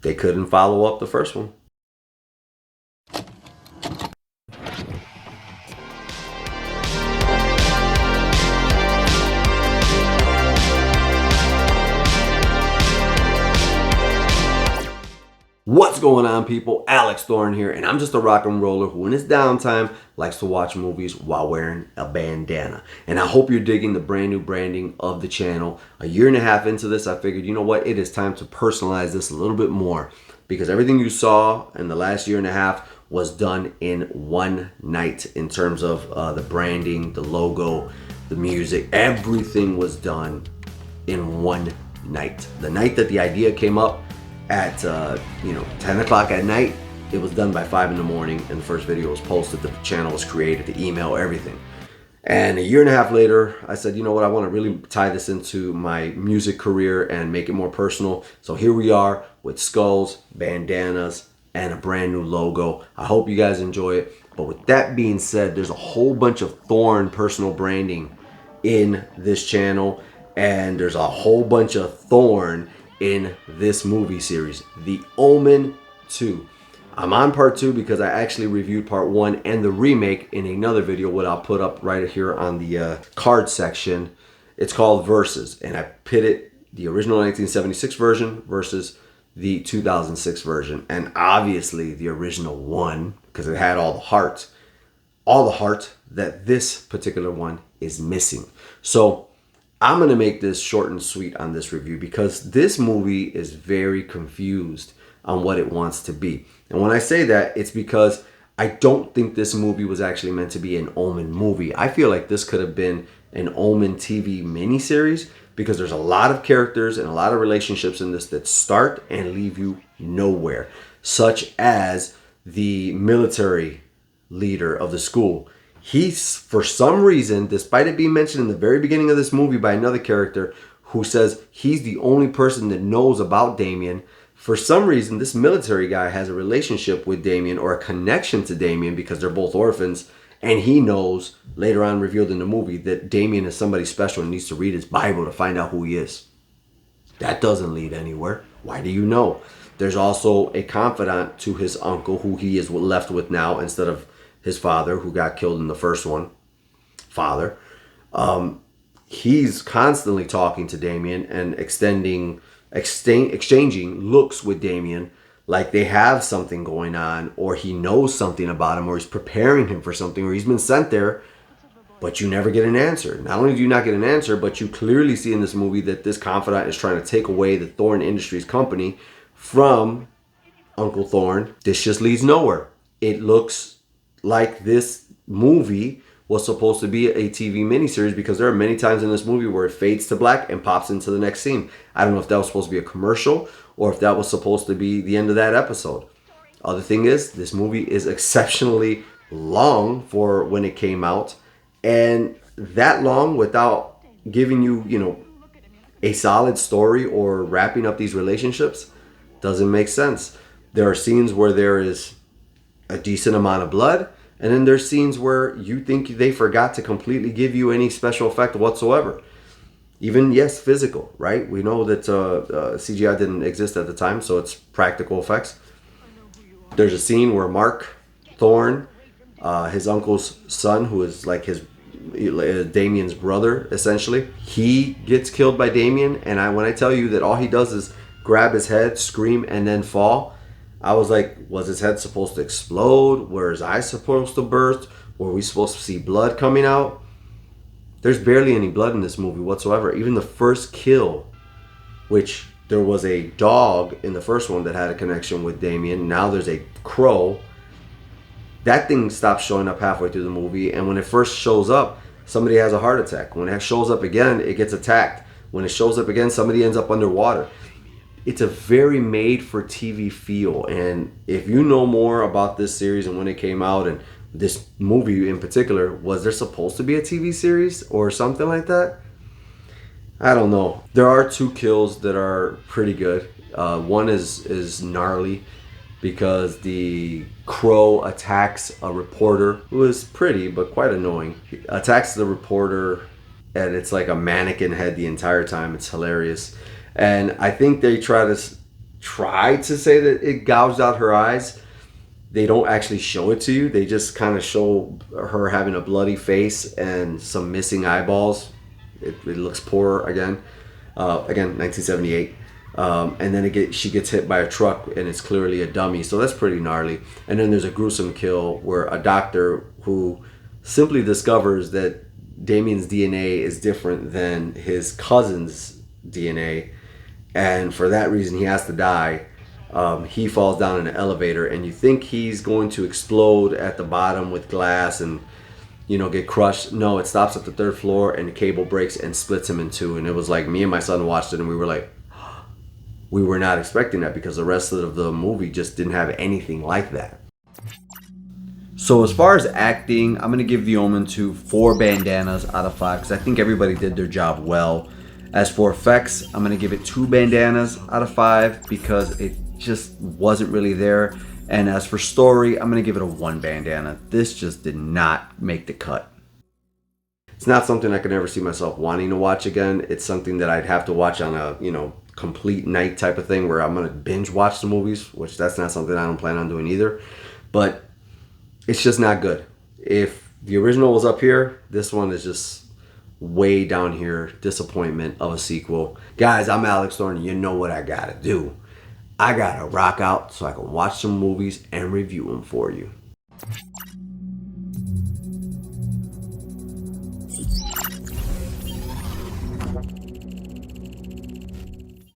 they couldn't follow up the first one. What's going on, people? Alex Thorn here, and I'm just a rock and roller who in his downtime likes to watch movies while wearing a bandana. And I hope you're digging the brand new branding of the channel. A year and a half into this, I figured, you know what, it is time to personalize this a little bit more, because everything you saw in the last year and a half was done in one night in terms of the branding, the logo, the music. Everything was done in one night. The night that the idea came up, at 10 o'clock at night, it was done by 5 in the morning, and the first video was posted, the channel was created, the email, everything. And a year and a half later, I said, you know what, I want to really tie this into my music career and make it more personal. So here we are with skulls, bandanas, and a brand new logo. I hope you guys enjoy it. But with that being said, there's a whole bunch of Thorn personal branding in this channel, and there's a whole bunch of Thorn in this movie series, The Omen 2. I'm on part 2 because I actually reviewed part 1 and the remake in another video, what I'll put up right here on the card section. It's called Versus, and I pitted the original 1976 version versus the 2006 version. And obviously the original won because it had all the heart that this particular one is missing. So I'm going to make this short and sweet on this review because this movie is very confused on what it wants to be. And when I say that, it's because I don't think this movie was actually meant to be an Omen movie. I feel like this could have been an Omen TV miniseries because there's a lot of characters and a lot of relationships in this that start and leave you nowhere, such as the military leader of the school. He's, for some reason, despite it being mentioned in the very beginning of this movie by another character who says he's the only person that knows about Damien, for some reason this military guy has a relationship with Damien or a connection to Damien because they're both orphans, and he knows, later on revealed in the movie, that Damien is somebody special and needs to read his Bible to find out who he is. That doesn't lead anywhere. Why do you know? There's also a confidant to his uncle who he is left with now instead of his father, who got killed in the first one. He's constantly talking to Damien and exchanging looks with Damien, like they have something going on, or he knows something about him, or he's preparing him for something, or he's been sent there, but you never get an answer. Not only do you not get an answer, but you clearly see in this movie that this confidant is trying to take away the Thorn Industries company from Uncle Thorn. This just leads nowhere. It looks like this movie was supposed to be a TV miniseries because there are many times in this movie where it fades to black and pops into the next scene. I don't know if that was supposed to be a commercial or if that was supposed to be the end of that episode. Other thing is, this movie is exceptionally long for when it came out, and that long without giving you, a solid story or wrapping up these relationships doesn't make sense. There are scenes where there is a decent amount of blood, and then there's scenes where you think they forgot to completely give you any special effect whatsoever. Even, yes, physical, right? We know that CGI didn't exist at the time, so it's practical effects. There's a scene where Mark Thorn, his uncle's son, who is like Damien's brother, essentially, he gets killed by Damien, and when I tell you that all he does is grab his head, scream, and then fall, I was like, was his head supposed to explode? Were his eyes supposed to burst? Were we supposed to see blood coming out? There's barely any blood in this movie whatsoever. Even the first kill, which there was a dog in the first one that had a connection with Damien. Now there's a crow. That thing stops showing up halfway through the movie. And when it first shows up, somebody has a heart attack. When it shows up again, it gets attacked. When it shows up again, somebody ends up underwater. It's a very made-for-TV feel, and if you know more about this series and when it came out, and this movie in particular, was there supposed to be a TV series or something like that? I don't know. There are 2 kills that are pretty good. One is gnarly because the crow attacks a reporter who is pretty but quite annoying. He attacks the reporter, and it's like a mannequin head the entire time. It's hilarious. And I think they try to try to say that it gouged out her eyes. They don't actually show it to you. They just kind of show her having a bloody face and some missing eyeballs. It looks poor again. Again, 1978. And then she gets hit by a truck and it's clearly a dummy. So that's pretty gnarly. And then there's a gruesome kill where a doctor who simply discovers that Damien's DNA is different than his cousin's DNA. And for that reason, he has to die. He falls down in an elevator and you think he's going to explode at the bottom with glass and, get crushed. No, it stops at the 3rd floor and the cable breaks and splits him in two. And it was like, me and my son watched it and we were like, we were not expecting that because the rest of the movie just didn't have anything like that. So as far as acting, I'm going to give The Omen 2 4 bandanas out of 5 because I think everybody did their job well. As for effects, I'm going to give it 2 bandanas out of 5 because it just wasn't really there. And as for story, I'm going to give it a 1 bandana. This just did not make the cut. It's not something I could ever see myself wanting to watch again. It's something that I'd have to watch on a, complete night type of thing where I'm going to binge watch the movies, which that's not something I don't plan on doing either. But it's just not good. If the original was up here, this one is just way down here. Disappointment of a sequel. Guys, I'm Alex Thorn. You know what I got to do. I got to rock out so I can watch some movies and review them for you.